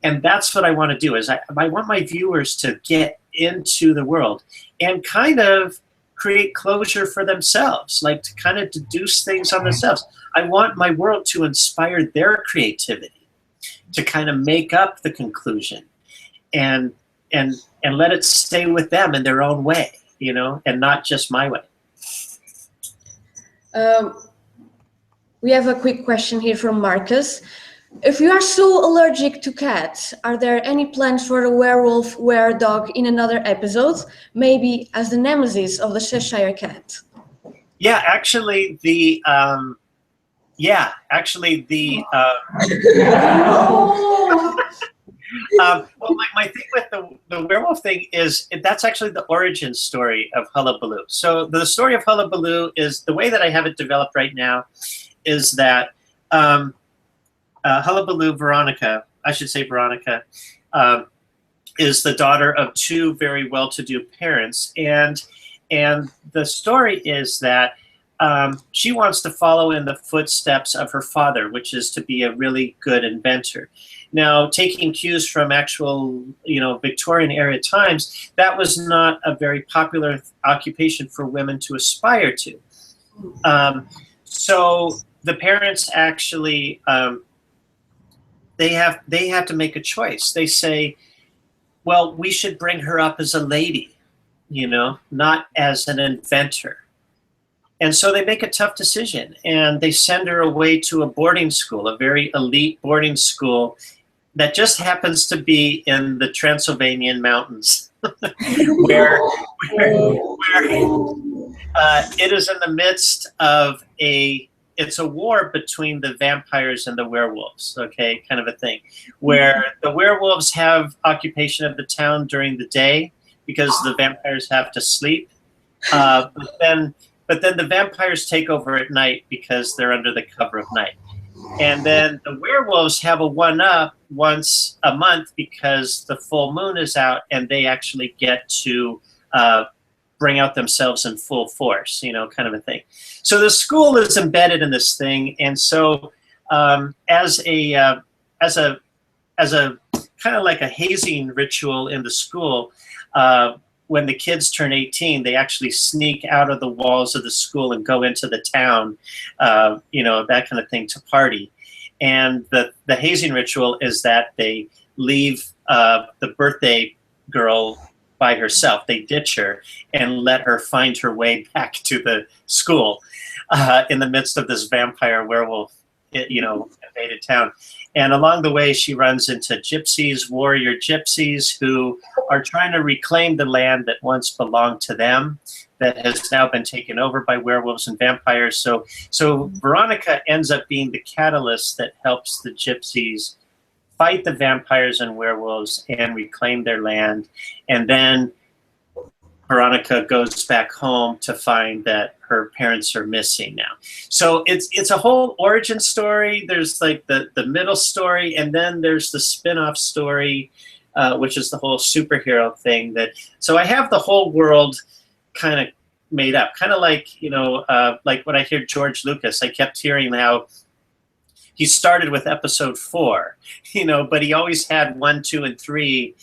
And that's what I want to do, is I want my viewers to get into the world and kind of create closure for themselves, like to kind of deduce things on themselves. I want my world to inspire their creativity, to kind of make up the conclusion and let it stay with them in their own way, you know, and not just my way. We have a quick question here from Marcus. If you are so allergic to cats, are there any plans for a werewolf were-dog in another episode, maybe as the nemesis of the Cheshire Cat? Yeah, actually, well, my thing with the werewolf thing is that's actually the origin story of Hullabaloo. So the story of Hullabaloo is, the way that I have it developed right now is that Hullabaloo, Veronica, is the daughter of two very well-to-do parents, and the story is that she wants to follow in the footsteps of her father, which is to be a really good inventor. Now, taking cues from actual, Victorian era times, that was not a very popular occupation for women to aspire to. So the parents actually, they have to make a choice. They say, well, we should bring her up as a lady, not as an inventor. And so they make a tough decision, and they send her away to a boarding school, a very elite boarding school that just happens to be in the Transylvanian mountains, where it is in the midst of it's a war between the vampires and the werewolves, okay, kind of a thing, where the werewolves have occupation of the town during the day because the vampires have to sleep, but then the vampires take over at night because they're under the cover of night. And then the werewolves have a one-up once a month because the full moon is out and they actually get to bring out themselves in full force, kind of a thing. So the school is embedded in this thing. And so as a kind of like a hazing ritual in the school, when the kids turn 18, they actually sneak out of the walls of the school and go into the town, that kind of thing, to party. And the hazing ritual is that they leave the birthday girl by herself. They ditch her and let her find her way back to the school in the midst of this vampire werewolf, invaded town. And along the way, she runs into gypsies, warrior gypsies, who are trying to reclaim the land that once belonged to them, that has now been taken over by werewolves and vampires. So Veronica ends up being the catalyst that helps the gypsies fight the vampires and werewolves and reclaim their land. And then Veronica goes back home to find that her parents are missing now. So it's a whole origin story. There's like the middle story, and then there's the spin-off story, which is the whole superhero thing. So I have the whole world kind of made up, kind of like, like when I hear George Lucas, I kept hearing how he started with episode 4, but he always had 1, 2, and 3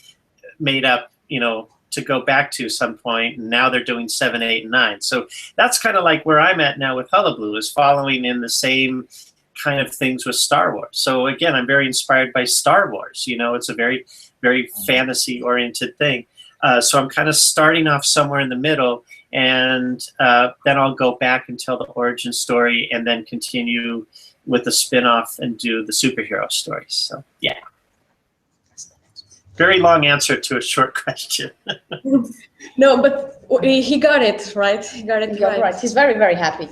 made up, to go back to some point, and now they're doing 7, 8, and 9. So that's kind of like where I'm at now with Hullabaloo, is following in the same kind of things with Star Wars. So again, I'm very inspired by Star Wars. It's a very, very fantasy-oriented thing. So I'm kind of starting off somewhere in the middle, and then I'll go back and tell the origin story, and then continue with the spin-off and do the superhero stories. So yeah. Very long answer to a short question. No, but he got it right. He got it right. He's very, very happy.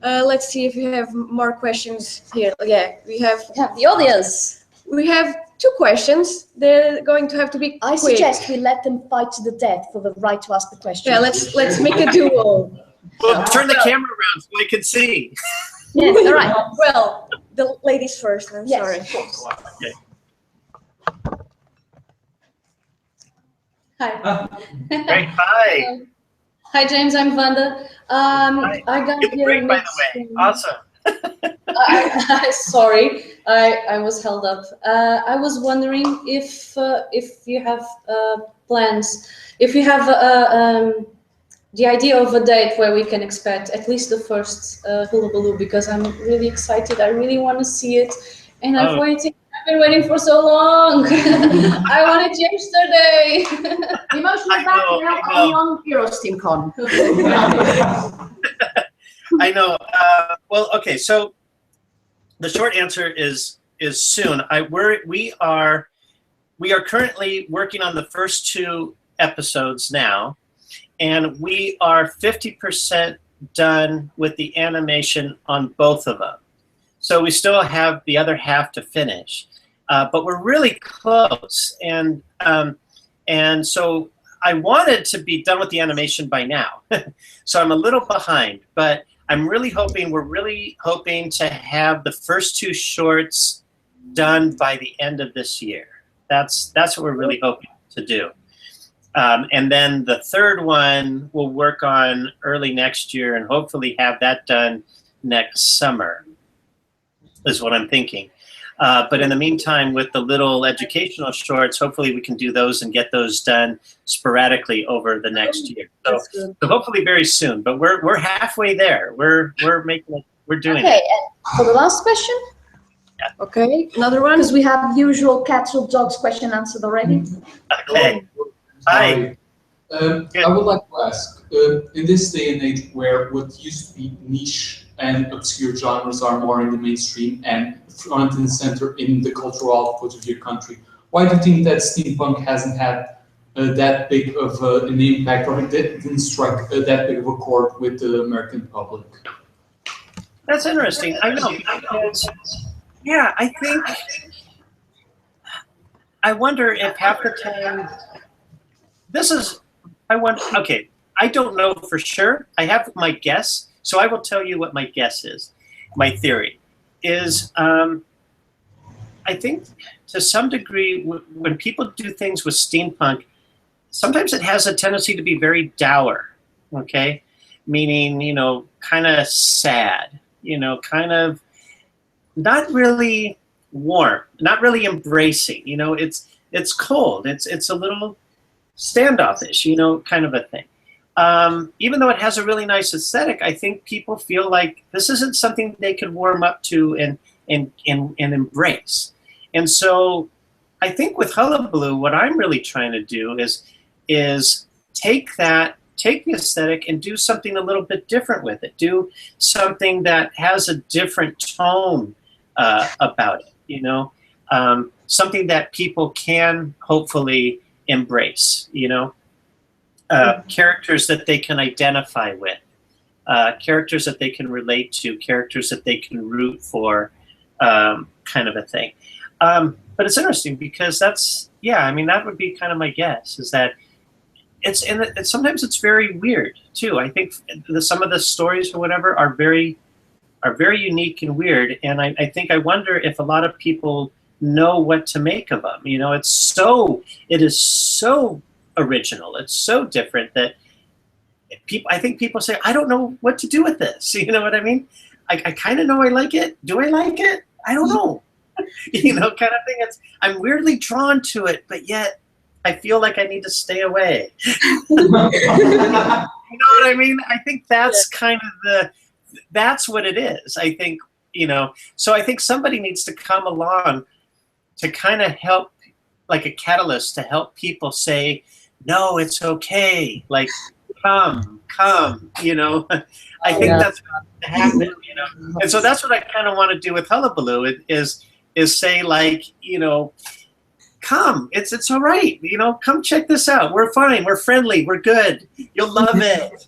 Let's see if we have more questions here. Yeah, we have the audience. We have 2 questions. They're going to have to be quick. I suggest we let them fight to the death for the right to ask the question. Yeah, let's make a duel. Well, turn the camera around so I can see. Yes, all right. Well, the ladies first. I'm sorry. Okay. Hi. Great. Hi. Hi, James. I'm Vanda. Hi. I got Good here. break, by the way. Awesome. Sorry, I was held up. I was wondering if you have plans, if you have the idea of a date where we can expect at least the first Hullabaloo, because I'm really excited. I really want to see it, and I've been waiting for so long. I want it yesterday. Emotional background only on EuroSteamCon. I know. Well, okay. So the short answer is soon. We are currently working on the first 2 episodes now, and we are 50% done with the animation on both of them. So we still have the other half to finish, but we're really close. And so I wanted to be done with the animation by now. So I'm a little behind, but we're really hoping to have the first 2 shorts done by the end of this year. That's what we're really hoping to do. And then the third one we'll work on early next year and hopefully have that done next summer, is what I'm thinking. But in the meantime, with the little educational shorts, hopefully we can do those and get those done sporadically over the next year. So hopefully very soon. But we're halfway there. We're making it. We're doing it. Okay, and for the last question. Okay, another one. Because we have usual cats or dogs question answered already. Okay. Hi. I would like to ask, in this day and age where what used to be niche and obscure genres are more in the mainstream and front and center in the cultural output of your country, why do you think that steampunk hasn't had that big of an impact, or didn't strike that big of a chord with the American public? That's interesting. I know. Yeah, I wonder if half the time, okay, I don't know for sure. I have my guess, so I will tell you what my guess is. My theory is, I think to some degree, when people do things with steampunk, sometimes it has a tendency to be very dour, okay? Meaning, you know, kind of sad, you know, kind of not really warm, not really embracing, you know, it's cold, it's a little standoffish, you know, kind of a thing. Even though it has a really nice aesthetic, I think people feel like this isn't something they could warm up to and embrace. And so I think with Hullabaloo, what I'm really trying to do is take the aesthetic and do something a little bit different with it. Do something that has a different tone about it, you know, something that people can hopefully embrace, you know, characters that they can identify with, characters that they can relate to, characters that they can root for, kind of a thing. But it's interesting because that's, yeah, I mean, that would be kind of my guess, is that sometimes it's very weird too. I think some of the stories or whatever are very unique and weird, and I wonder if a lot of people know what to make of them. You know, it is so original, it's so different that I think people say, I don't know what to do with this. You know what I mean? I kind of know I like it. Do I like it? I don't know. You know, kind of thing. I'm weirdly drawn to it, but yet I feel like I need to stay away. You know what I mean? I think that's kind of that's what it is. I think, you know, so I think somebody needs to come along to kind of help, like a catalyst to help people say, no, it's okay. Like, come, you know. I think that's what happened, you know. And so that's what I kind of want to do with Hullabaloo is say, like, you know, come, it's all right, you know, come check this out. We're fine, we're friendly, we're good. You'll love it.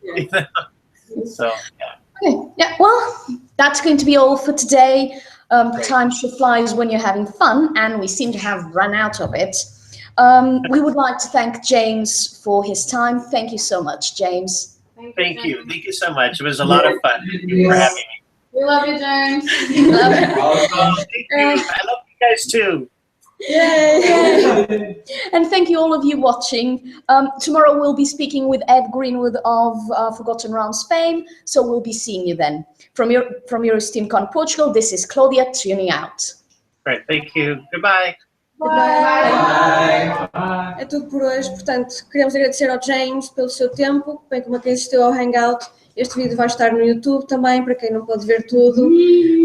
You know? So, yeah. Okay. Yeah, well, that's going to be all for today. Time sure flies when you're having fun, and we seem to have run out of it. We would like to thank James for his time. Thank you so much, James. Thank you so much. It was a lot of fun. Thank you for having me. We love you, James. Thank you. I love you guys too. Yay. And thank you all of you watching. Tomorrow we'll be speaking with Ed Greenwood of Forgotten Realms fame, so we'll be seeing you then. From EuroSteamCon Portugal, this is Claudia tuning out. Right, thank you. Goodbye. Bye. É tudo por hoje, portanto, queremos agradecer ao James pelo seu tempo, bem como a quem assistiu ao Hangout. Este vídeo vai estar no YouTube também, para quem não pode ver tudo.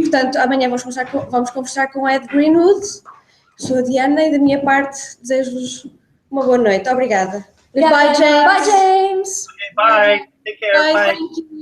Portanto, amanhã vamos conversar com Ed Greenwood. Sou a Diana e da minha parte desejo-vos uma boa noite. Obrigada. Goodbye, James. Bye, James. Okay, bye. Take care. Bye. Thank you.